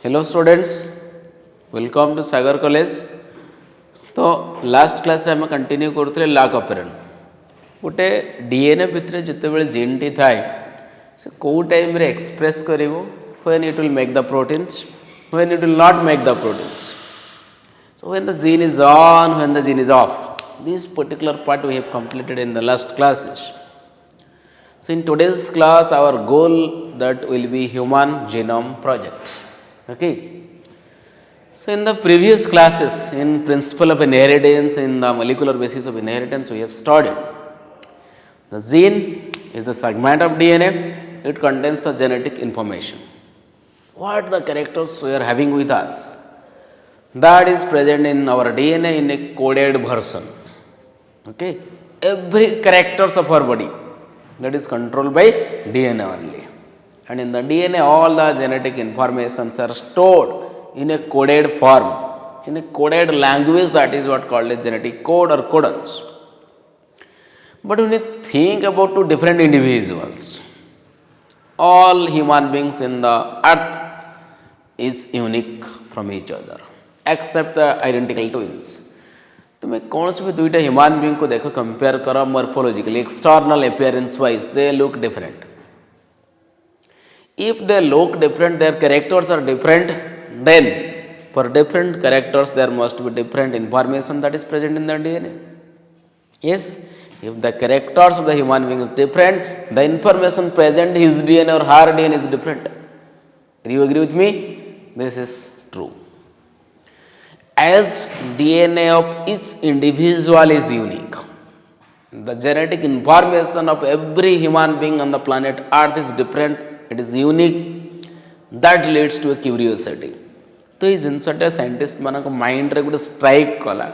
Hello students, welcome to Sagar College. तो last class आम continue करूँ लॉक ऑपरेंड गोटे डीएनए भितर जिते जीन टी थाए से कौ टाइम रे एक्सप्रेस कर when it will make the proteins when it will not make the proteins. So when the gene is on, when the gene is off, this particular part we have completed in the last classes. So in today's class our goal that will be human genome project. Okay. So in the previous classes in principle of inheritance, in the molecular basis of inheritance we have studied. The gene is the segment of DNA, it contains the genetic information. What the characters we are having with us, that is present in our DNA in a coded version. Okay. Every characters of our body that is controlled by DNA only. And in the DNA all the genetic informations are stored in a coded form, in a coded language, that is what called as genetic code or codons. But when you think about two different individuals, all human beings in the earth is unique from each other except the identical twins. तुम्हें कौन से भी दुईटा human being को देखो, compare करो morphologically, external appearance wise they look different. If they look different, their characters are different, then for different characters there must be different information that is present in the DNA. Yes, if the characters of the human being is different, the information present in his DNA or her DNA is different. Do you agree with me? This is true. As DNA of each individual is unique, the genetic information of every human being on the planet Earth is different, it is unique, that leads to a curiosity. तो ये जिनसटा scientist मानक mind रे गोटे strike कला,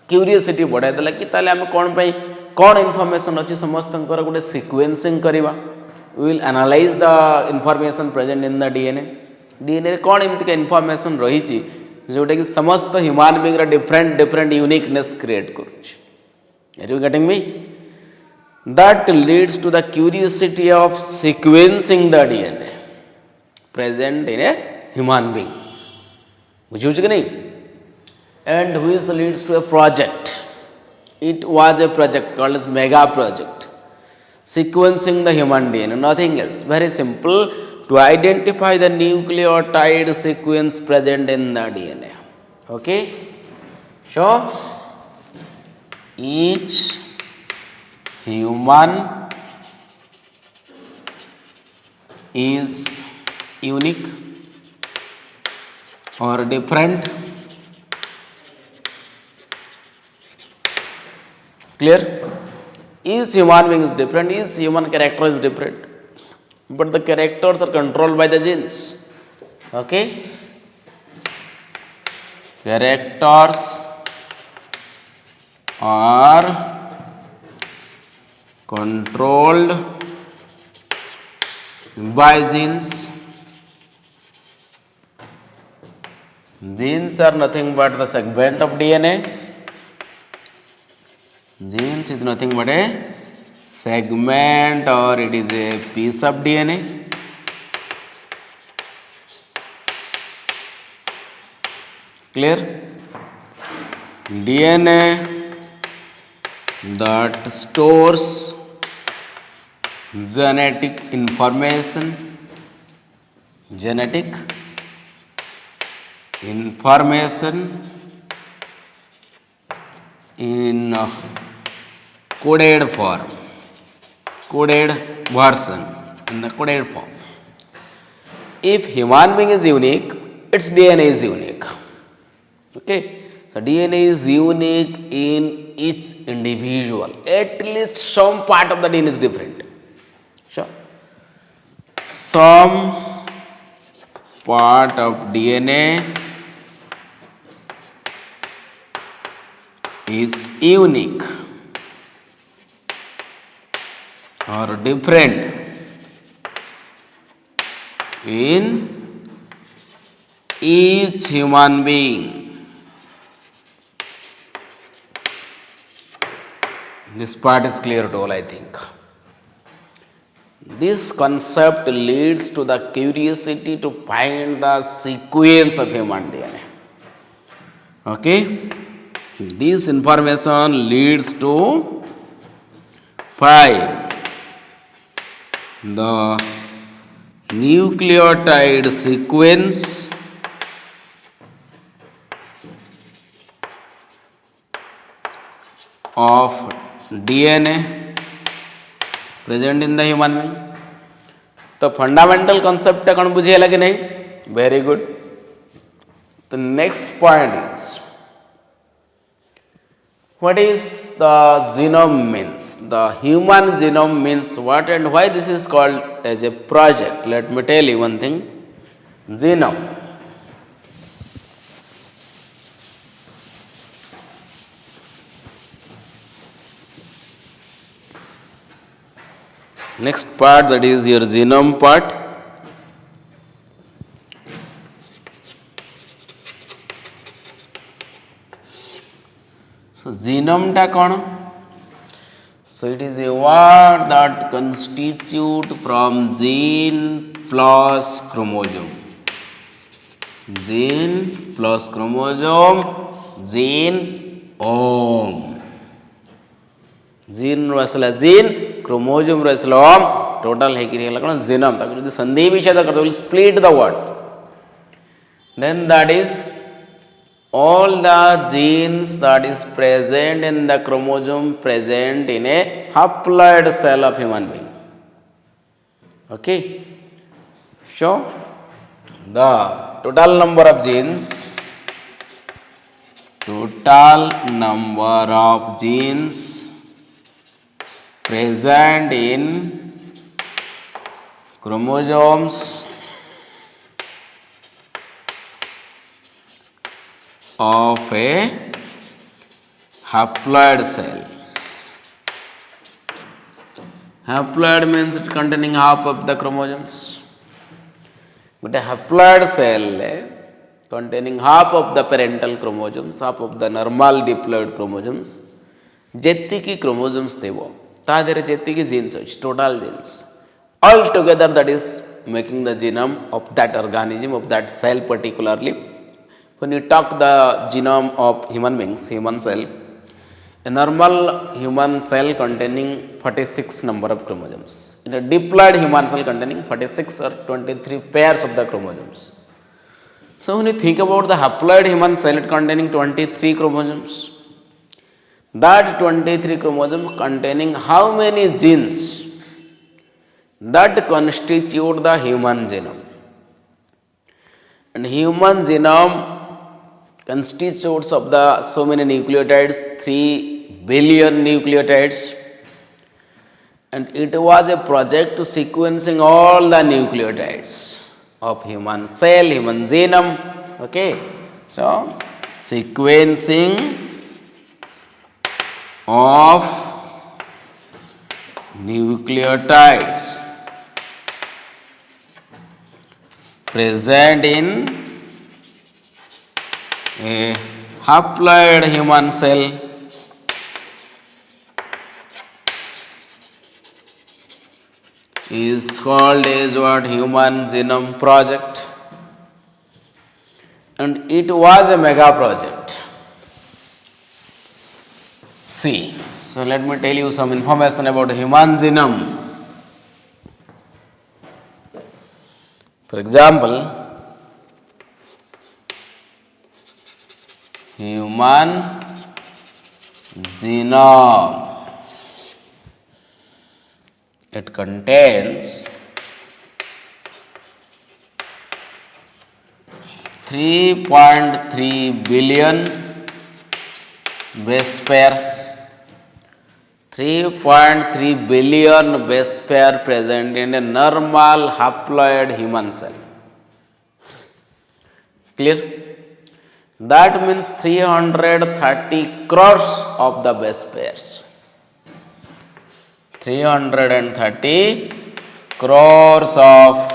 curiosity बढ़ाई देला कि ताले आम कौन पाई कौन इनफॉरमेशन अच्छी समस्त गोटे सिक्वेन्सिंग करवा. We will analyse the information present in the DNA. DNA कौन एमती इनफॉरमेशन रही जोटा कि समस्त human being different different uniqueness create करुच्ची. Are you getting me? That leads to the curiosity of sequencing the DNA present in a human being. बुझे कि नहीं? And which leads to a project. It was a project called as mega project, sequencing the human DNA, nothing else. Very simple, to identify the nucleotide sequence present in the DNA. Okay? So each human is unique or different. Clear? Each human being is different, each human character is different, but the characters are controlled by the genes. Okay? Characters are controlled by genes. Genes are nothing but the segment of DNA. Genes is nothing but a segment or it is a piece of DNA. Clear? DNA that stores genetic information in coded form, coded version, in the coded form. If human being is unique, its DNA is unique. Okay, so DNA is unique in each individual. At least some part of the DNA is different. Sure. Some part of DNA is unique or different in each human being. This part is clear to all, I think. This concept leads to the curiosity to find the sequence of human DNA. Okay? This information leads to find the nucleotide sequence of DNA present in the human being. तो fundamental concept कौन बुझेगा कि नहीं? Very good. The next point is, what is the genome means? The human genome means what and why this is called as a project? Let me tell you one thing. Genome. Next part, that is your genome part. So genome टा कौन? So it is a word that constitute from gene plus chromosome. Gene plus chromosome, genome. Gene Rasala gene, chromosome Rasala total है कि नहीं लगना genome. ताकि जो संधि भी शायद करते will split the word. Then that is all the genes that is present in the chromosome present in a haploid cell of human being. Okay. So the total number of genes present in chromosomes of a haploid cell. Haploid means it containing half of the chromosomes. But a haploid cell containing half of the parental chromosomes, half of the normal diploid chromosomes. जेत्तिकी chromosomes थे वो तादेरे जेत्तिकी genes है total genes all together that is making the genome of that organism of that cell particularly. When you talk the genome of human beings, human cell, a normal human cell containing 46 number of chromosomes. In a diploid human cell containing 46 or 23 pairs of the chromosomes. So when you think about the haploid human cell containing 23 chromosomes, that 23 chromosomes containing how many genes that constitute the human genome. And human genome constitutes of the so many nucleotides, 3 billion nucleotides, and it was a project to sequencing all the nucleotides of human cell, human genome. Okay, so sequencing of nucleotides present in a haploid human cell is called as what? Human Genome Project, and it was a mega project. See, so let me tell you some information about human genome. For example, human genome, it contains 3.3 billion base pair. 3.3 billion base pair present in a normal haploid human cell. Clear? That means 330 crores of the base pairs. 330 crores of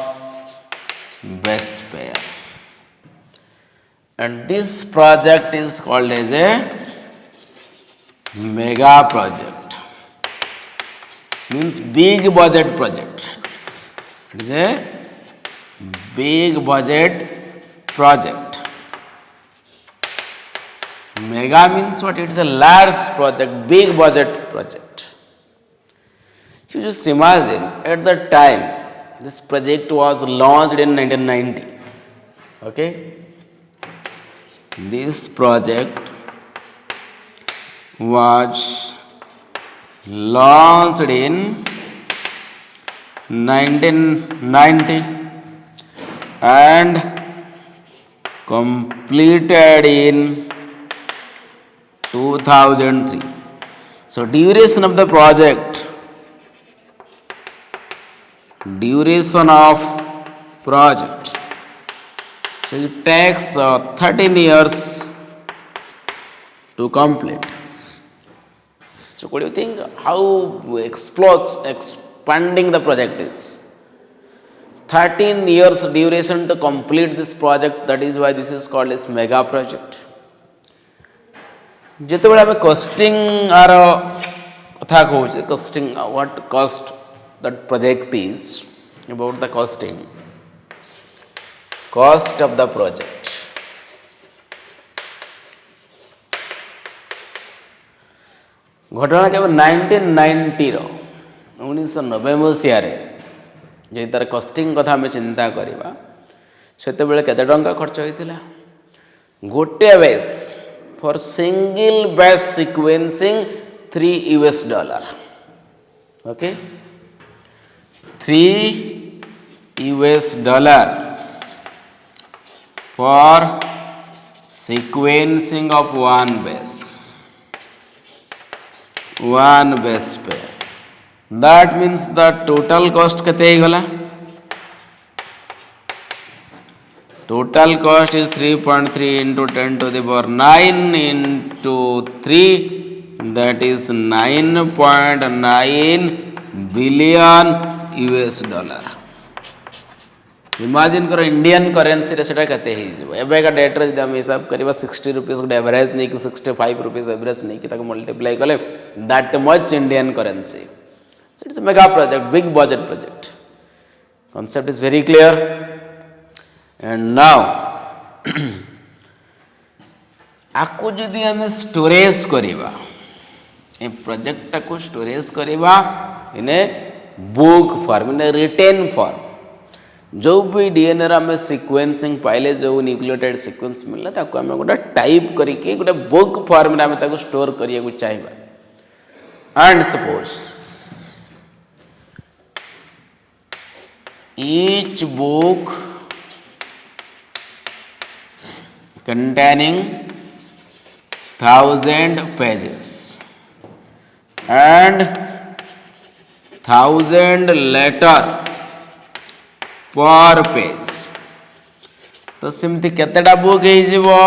base pair. And this project is called as a mega project. means big budget project. It is a big budget project. Mega means what? It is a large project, big budget project. You just imagine at the time this project was launched in 1990. Okay? This project was launched in 1990 and completed in 2003. So duration of the project, so it takes 13 years to complete. So what do you think how expanding the project is? 13 years duration to complete this project, that is why this is called as mega project. ଯେତେବେଳେ ଆମେ costing ଆର କଥା କହୁଛେ, costing what କଷ୍ଟ that project is, about the costing, cost of the project. ଘଟଣା କେବେ 1990 1990 ମସିହାରେ ଯଦି ତାର କଷ୍ଟିଂ କଥା ଆମେ ଚିନ୍ତା କରିବା, ସେତେବେଳେ କେତେ ଟଙ୍କା ଖର୍ଚ୍ଚ ହୋଇଥିଲା? ଗୋଟେ base for single base sequencing $3 okay, $3 for sequencing of one base pair. That means the total cost kete gala? Total cost is 3.3 into 10 to the power 9 into 3, that is $9.9 billion. Imagine करो Indian currency रे सेटा कते हे जिवो एबे का date रे जदि हम हिसाब करबा 60 रुपीस गुड एवरेज नहीं कि 65 रुपीस एवरेज नहीं कि ताको मल्टीप्लाई कले that much Indian currency. So it's a mega project, big budget project. Concept is very clear. And now आकु जदि हम स्टोरेज करिबा, ए प्रोजेक्ट को स्टोरेज करिबा in a book form, in a written form. जो भी DNA आम sequencing पाइले, जो न्यूक्लियोटाइड सिक्वेन्स मिलला ताको आम गोटे टाइप करके गोटे बुक फॉर्म में आम ताको स्टोर करिया को चाहिबा. And suppose each book containing 1000 pages and 1000 letter per page. तो सिमती केतेटा बुक है जीवो?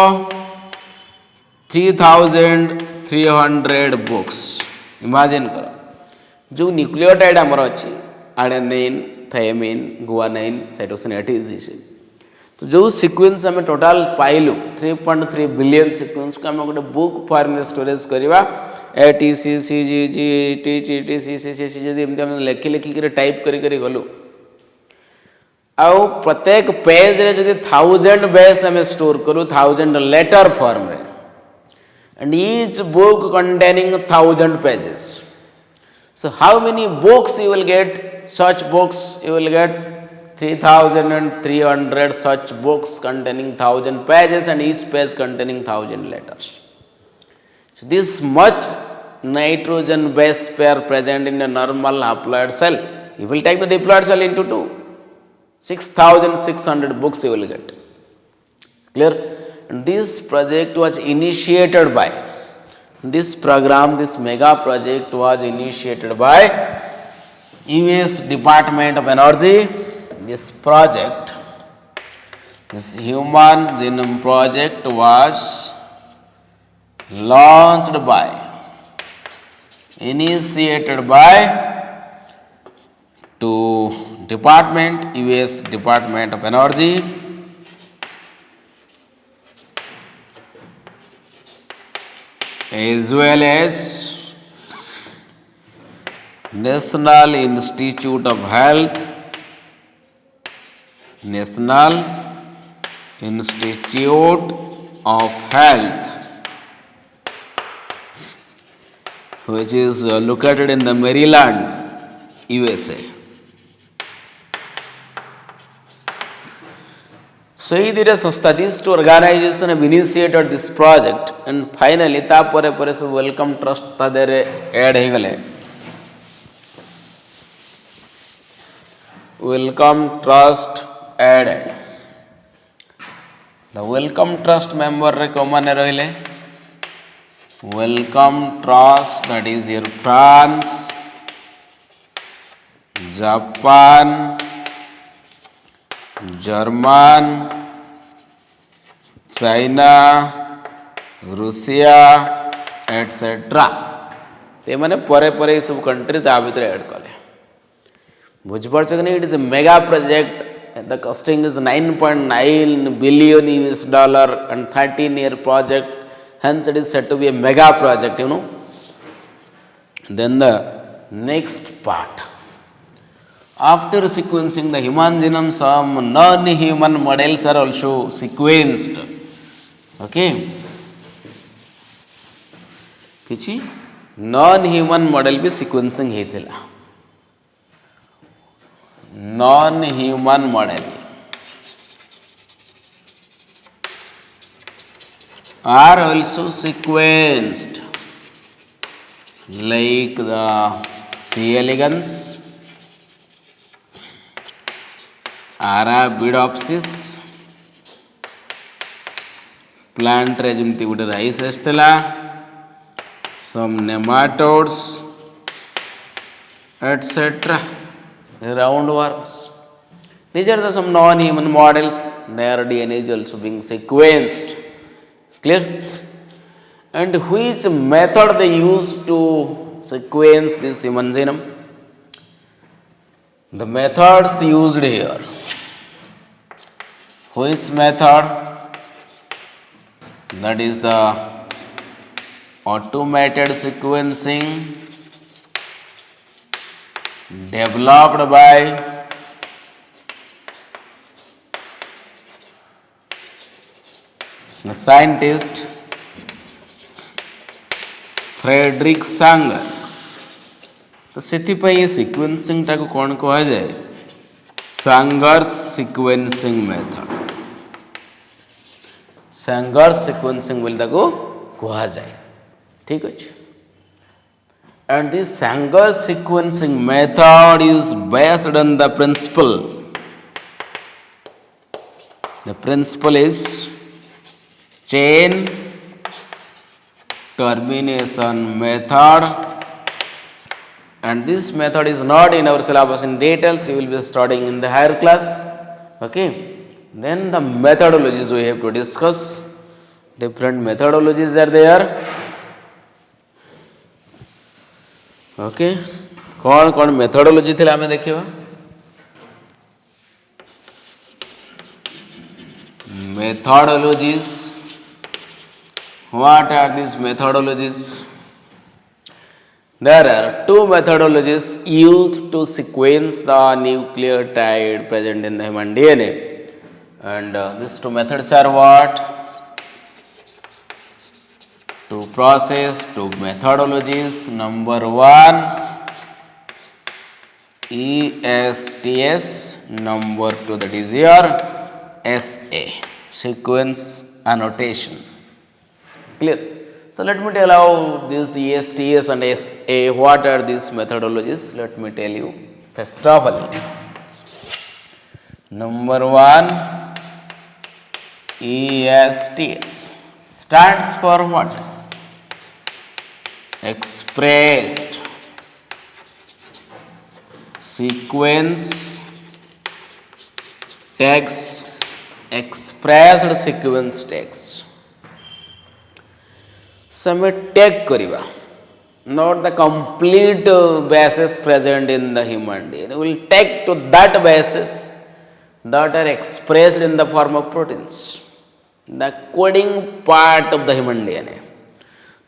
3300 बुक्स. इमेजिन करो जो न्यूक्लियोटाइड आमर अच्छी आडेनिन, थायमिन, गुआनिन, साइटोसिन, एटीजीन, तो जो सीक्वेंस आम टोटाल पाइलु 3.3 बिलियन सीक्वेंस को आम गोटे बुक फॉर्म में स्टोरेज करवा. एटीसी, सीजीजी, टीटीटी, सीसीसी जदि एमती आम लेखि लेखिक टाइप करी गलु, आउ प्रत्येक पेज रे जदि 1000 बेस आम स्टोर करूँ 1000 लेटर फॉर्म रे, and each book containing 1000 pages. So how many books you will get? Such books you will get 3300 such books containing 1000 pages and each page containing 1000 letters. So this much nitrogen base pair present in a normal haploid cell. You will take the diploid cell into two. 6600 books you will get. Clear? And this project was initiated by, this program, this mega project was initiated by US Department of Energy. This project, this Human Genome Project was launched by, initiated by to Department, US Department of Energy, as well as National Institute of Health, National Institute of Health, which is located in the Maryland, USA. So, these two organizations have initiated this project, and finally, Welcome Trust add Welcome Trust added. The Welcome Trust member recommend Welcome Trust, that is here France, Japan, German, China, Russia, etc. ते माने परे परे सब country ता भितर add कले बुझपारछ कि it is a mega project. The costing is 9.9 billion US dollar and 13-year project. Hence it is said to be a mega project, Then the next part. After sequencing the human genome, some non-human models are also sequenced. Okay. किछि non-human model भी sequencing हेथिला. Non-human model are also sequenced, like the C. elegans, Arabidopsis, Plantae ଯେମିତି ଗୋଟେ rice ଆସିଥିଲା, some nematodes, etc. roundworms. These are the some non-human models. Their DNA is also being sequenced. Clear? And which method they use to sequence this human genome? The methods used here. Which method? That is the automated sequencing developed by the scientist Frederick Sanger. तो से sequencing टाक कौन कह जाए सांगर्स sequencing method सांगर्स sequencing बोली कह जाए ठीक अच्छे and this Sanger sequencing method is based on the principle. The principle is chain termination method, and this method is not in our syllabus in details. You will be studying in the higher class. Okay. Then the methodologies we have to discuss. Different methodologies are there. Okay कौन कौन methodology थी आम देखा methodologies. What are these methodologies? There are two methodologies used to sequence the nucleotide present in the human DNA, and these two methods are what? Two process, two methodologies. Number one, ESTS. Number two, that is your SA, sequence annotation. Clear? So let me tell you this ESTS and SA. What are these methodologies? Let me tell you. First of all, number one, ESTS stands for what? Expressed sequence text, expressed sequence text. समय take करिवा, not the complete bases present in the human DNA. We will take to that basis that are expressed in the form of proteins, the coding part of the human DNA.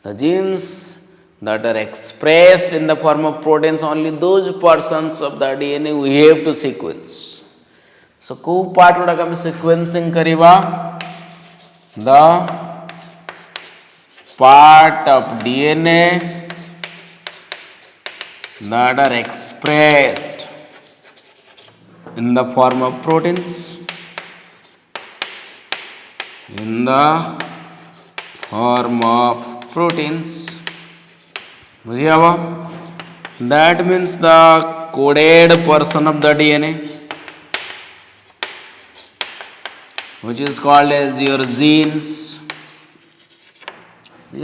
The genes that are expressed in the form of proteins, only those portions of the DNA we have to sequence. So को part गुड़ा का sequencing करीबा the part of DNA that are expressed in the form of proteins, in the form of proteins. That means the coded portion of the DNA, which is called as your genes.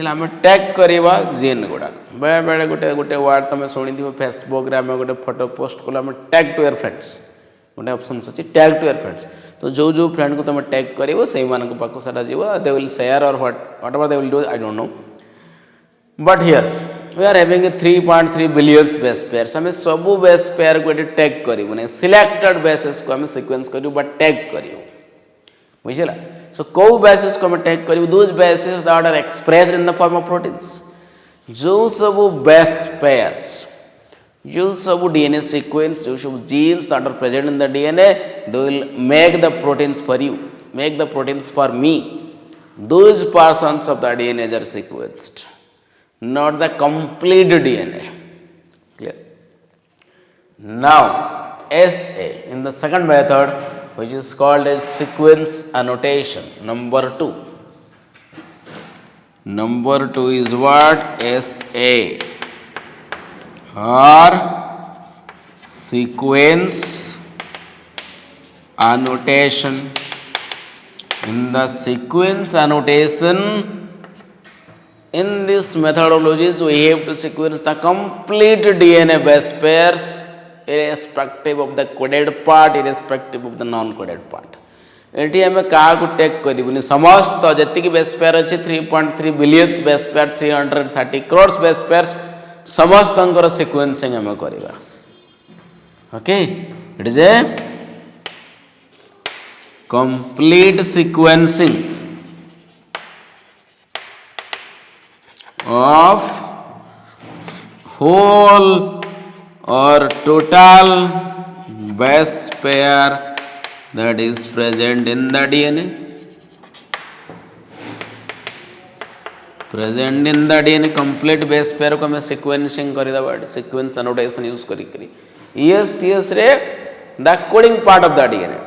आम tag करवा gene गुड़ाक बेले बेले गोटे गोटे ward तुम शुणी थी Facebook आम गोटे फोटो पोस्ट कल आम टैग टू योर फ्रेंड्स गोटे ऑप्शन अच्छी टैग टू योर फ्रेंड्स. तो जो जो फ्रेंड को तुम टैग कर से पाक दे विल शेयर और whatever they will do I don't know. But here we are having 3.3 billions base pairs. आम सब बेस पेयर को टैग करूँ सिलेक्टेड बेसिस को आम सिक्वेन्स करूँ बट टैग करूँ बुझेगा. So को बेसिस को हम टैग करूँ those bases that are expressed in the form of proteins. जो सब बेस पेयर्स जो सब डीएनए सीक्वेंस जो सब genes that are present in the DNA they will make the proteins for you make the proteins for me. Those portions of the DNA are sequenced, not the complete DNA. Clear? Now SA in the second method, which is called as sequence annotation, number 2. Number 2 is what? SA or sequence annotation. In the sequence annotation, in this methodologies we have to sequence the complete DNA base pairs irrespective of the coded part, irrespective of the non-coded part. Eighty आम क्या tag करूँ समस्त जी base pair अच्छे 3.3 billions base pair 330 crores base pairs समस्त sequencing आम करवा. Okay it is a complete sequencing of whole or total base pair that is present in the DNA. Present in the DNA complete base pair को हमें sequencing करी दा word sequence annotation use करी करी ESTS रे the coding part of the DNA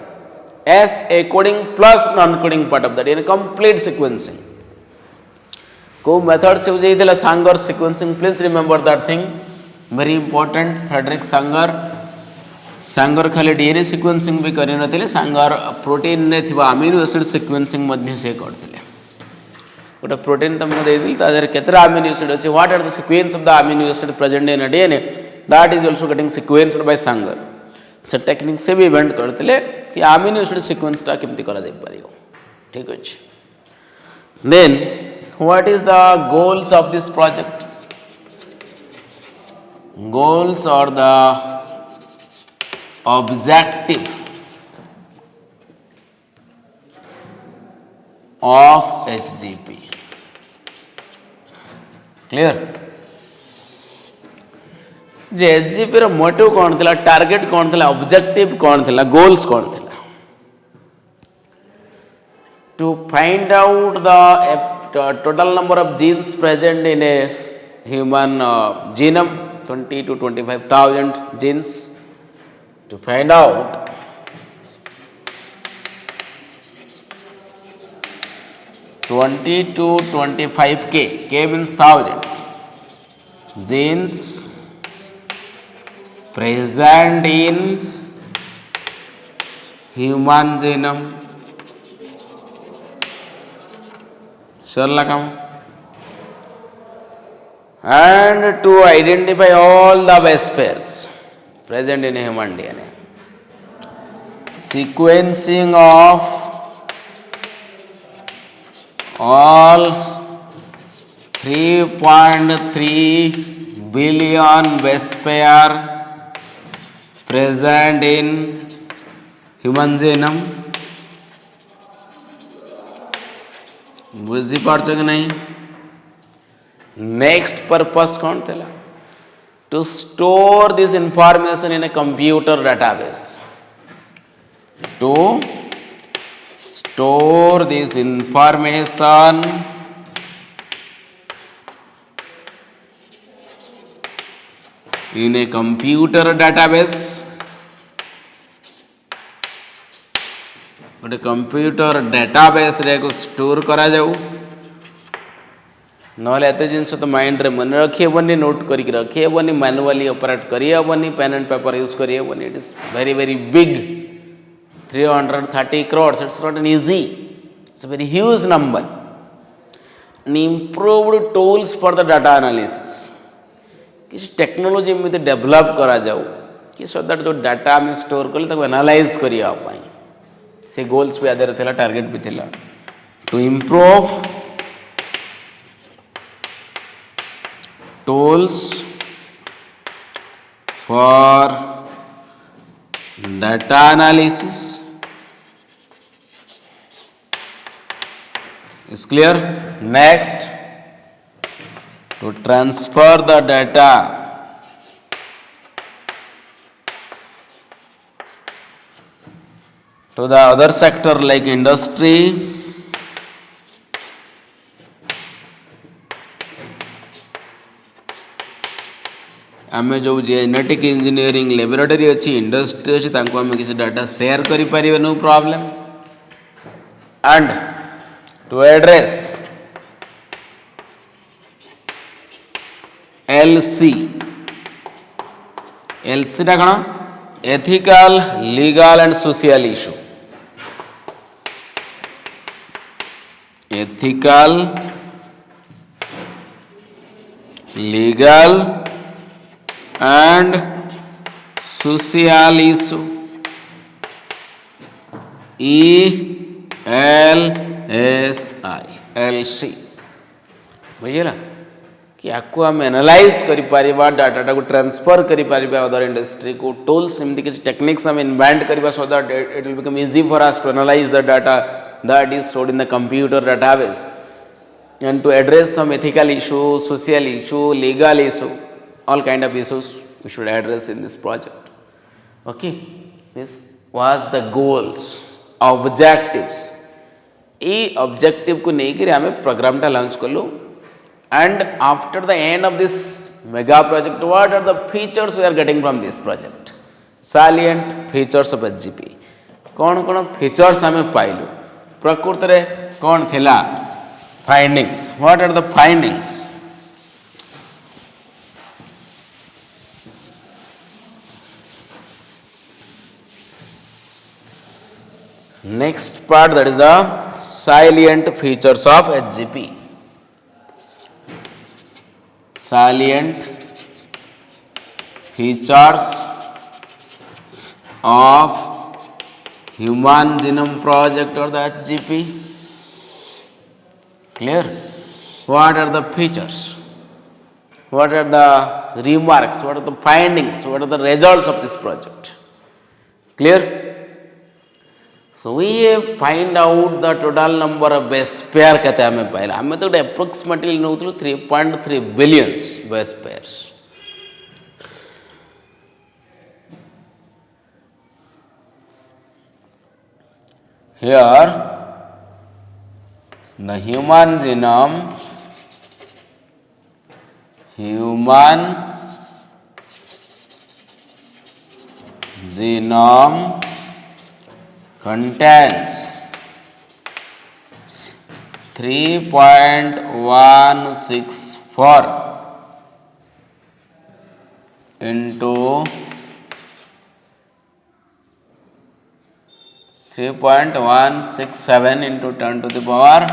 as a coding plus non-coding part of the DNA complete sequencing. को method से use Sanger sequencing. Please remember that thing very important. Frederick Sanger खाली DNA sequencing भी करि नथिले सांगर protein ने थिबा amino acid sequencing मध्ये से करथिले. गोटे प्रोटीन तुमको दे दिल तादर केतरा अमीनो एसिड अछि what are the sequence of the amino acid present in DNA that is also getting sequenced by Sanger. से टेक्निक से भी इवेंट करथिले कि अमीनो एसिड सीक्वेंस ता केमति करा जाय परियो. ठीक अछि. Then what is the goals of this project? Goals or the objective of SGP. Clear? जे एसजीपी रो मोटिव कौन थिला, टारगेट कौन थिला, ऑब्जेक्टिव कौन थिला, गोल्स कौन थिला? To find out the total number of genes present in a human genome, 20 to 25,000 genes. To find out (20 to 25K), K means 1000 genes present in human genome. Sherlock, and to identify all the base pairs present in human DNA. Sequencing of all 3.3 billion base pair present in human genome. बुझी पार्छ कि नहीं? Next purpose कौन थिला to store this information in a computer database to store this information in a computer database गोटे computer database रे को store करा जाऊ नहले एते जिनस तो माइंड रे मन रखी हेबनी नोट करी रखी हेबनी मैनुअली ऑपरेट करी हेबनी पेन एंड पेपर यूज करी हेबनी it is very very big 330 crores it's not an easy it's a very huge number and improved tools for the data analysis किसी टेक्नोलोजी एमती डेभलप करा जाऊ कि सो दैट जो डाटा आम store कले एनालाइज करने से गोल्स भी आधार था टारगेट भी थिला to improve tools for data analysis is clear next to transfer the data to the other sector like industry आमे जो जेनेटिक इंजीनियरिंग लैबोरेटरी अच्छी इंडस्ट्री अच्छी तांको आमे किसी डाटा शेयर करि परिबे no problem and to address LC टा कौन ethical legal and social issue ethical legal and social issue ELSI बुझेगा कि आपको आम एनालाइज करिपारिबा डाटा को ट्रांसफर करिपारिबा अदर इंडस्ट्री को टूल्स एमती किसी टेक्निक्स हम इन्वेंट करिबा so that it will become easy for us to analyse the data that is stored in the computer database and to address some ethical issue social issue legal issue all kind of issues we should address in this project okay this was the goals objectives ये objective को लेकर आम programme टा launch कलु and after the end of this mega project what are the features we are getting from this project salient features of HGP कौन कौन features हमें पाइलु प्रकृत रे कौन थिला findings what are the findings next part that is the salient features of HGP salient features of human genome project or the HGP clear what are the features what are the remarks what are the findings what are the results of this project clear so we find out the total number of base pair कहते हैं हमें पहला हमें तो approximately नौतलु 3.3 billions base pairs here the human genome contains 3.164 into 3.167 into 10 to the power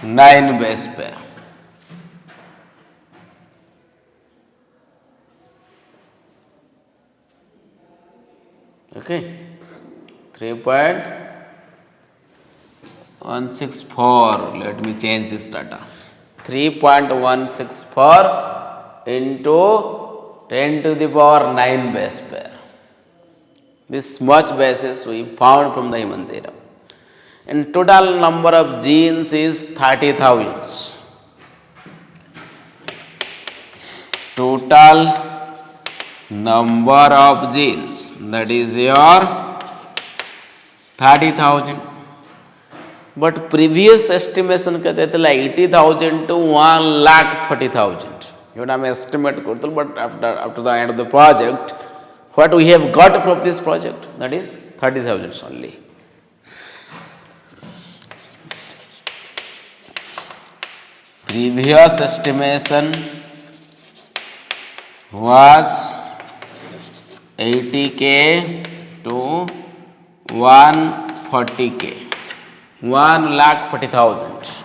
9 base pair. Okay, 3.164. Let me change this data. 3.164 into 10 to the power 9 base pair. This much bases we found from the human genome. And total number of genes is 30,000. total number of genes, that is your 30,000. But previous estimation कहते थे 80,000 to 1,40,000. Even I am estimate करते, but after the end of the project, what we have got from this project, that is 30,000 only. Previous estimation was 80K to 140K, 1,40,000.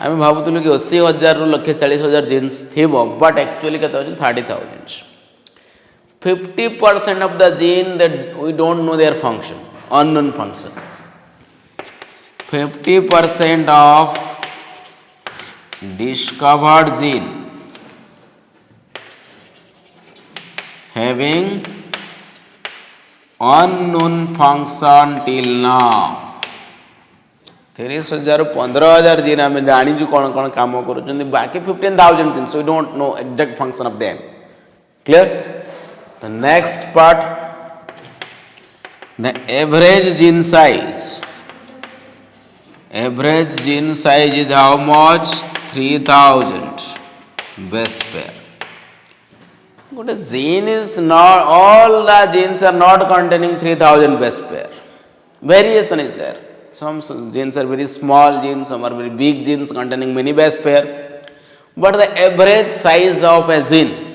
आम भावुलु कि 80,000 रु 1,40,000 jeans थी, but actually के 30,000. 50% of the gene that we don't know their function, unknown function. 50% of discovered gene having unknown function till now. 30,000 15,000 gene आम जानी कौन कौन काम कर, बाकी 15,000 jeans we don't know exact function of them. Clear? The next part, the average gene size. Average gene size is how much? 3,000 base pair. But a gene is not, all the genes are not containing 3,000 base pair. Variation is there. Some genes are very small genes, some are very big genes containing many base pair. But the average size of a gene,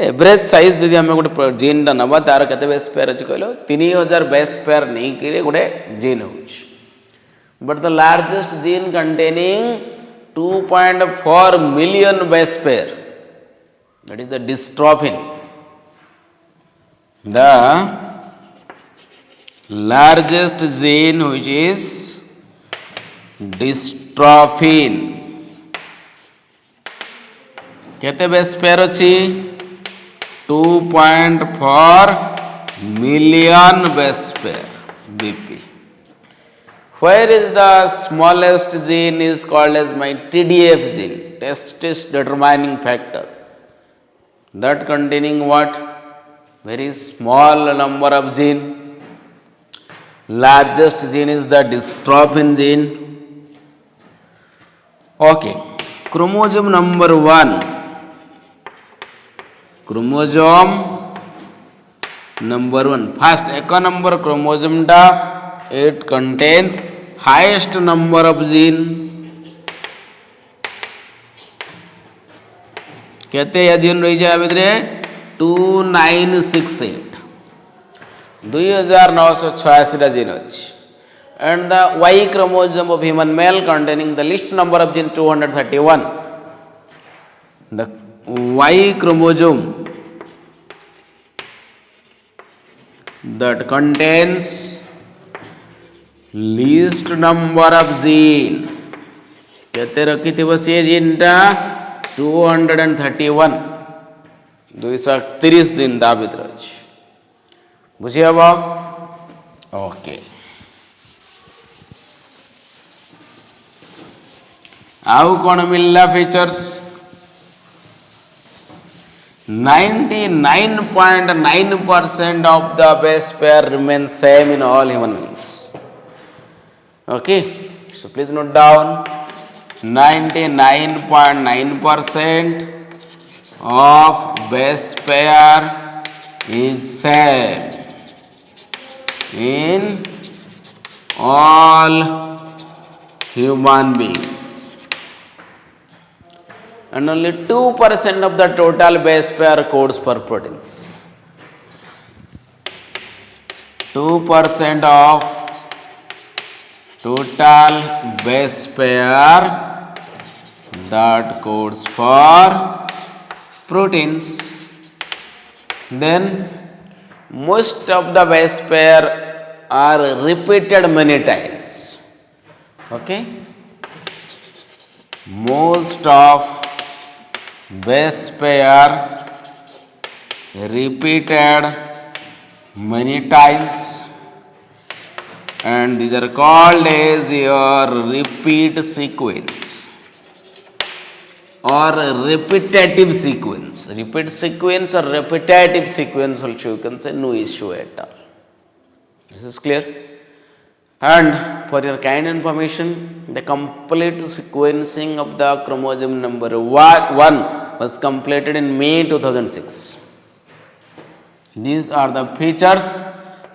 average size जदि आम गोटे gene टा नवा तार केते base pair अच्छी कहल 3,000 base pair नहीं कि गोटे जीन हो, but the largest gene containing 2.4 million base pair, that is the dystrophin. The largest gene which is dystrophin केते बेस पेयर अच्छी? 2.4 million base pair BP. Where is the smallest gene is called as my TDF gene, testis determining factor, that containing what? Very small number of gene. Largest gene is the dystrophin gene. Okay, chromosome number 1. Chromosome number 1, first एक number chromosome टा it contains highest number of gene. केते या gene रही जाए भितरे? 2968, 2,986 gene अच्छी. And the Y chromosome of human male containing the list number of gene 231. द Y chromosome that contains least number of gene, केते रखी थी बस ये जीन टा 231, 231 जीन दा भीतर अछि. बुझी हबो? ओके. आउ कौन मिलला features? 99.9% of the base pair remains same in all human beings. Okay, so please note down, 99.9% of base pair is same in all human beings. And only 2% of the total base pair codes for proteins. 2% of total base pair that codes for proteins. Then most of the base pair are repeated many times. Okay, most of base pair repeated many times, and these are called as your repeat sequence. or repetitive sequence. Repeat sequence or repetitive sequence also you can say, no issue at all. This is clear. And for your kind information, the complete sequencing of the chromosome number 1 was completed in May 2006. These are the features,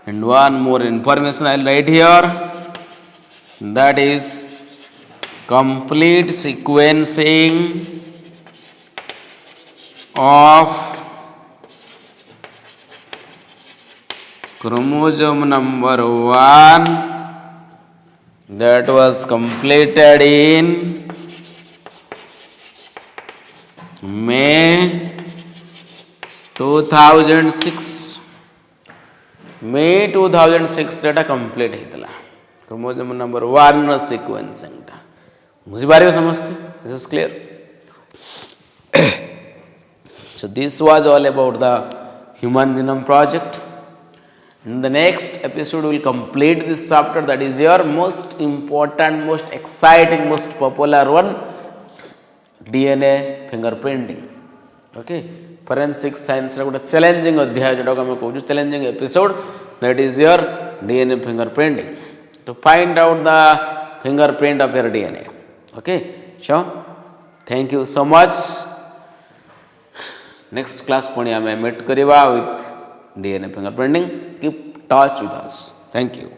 and one more information I will write here, that is complete sequencing of chromosome number 1 that was completed in May 2006. May 2006 data complete होता chromosome number 1 sequencing टा मुझे बारे में समझते. This is clear. So this was all about the human genome project. In the next episode, we will complete this chapter, that is your most important, most exciting, most popular one, DNA fingerprinting. Okay, forensic science रे गोटे challenging अध्याय जोटा को मैं कहूँ challenging episode, that is your DNA fingerprinting, to find out the fingerprint of your DNA. Okay, sure. Thank you so much. Next class पुणी आमे meet करिवा with DNA fingerprinting. Keep touch with us. Thank you.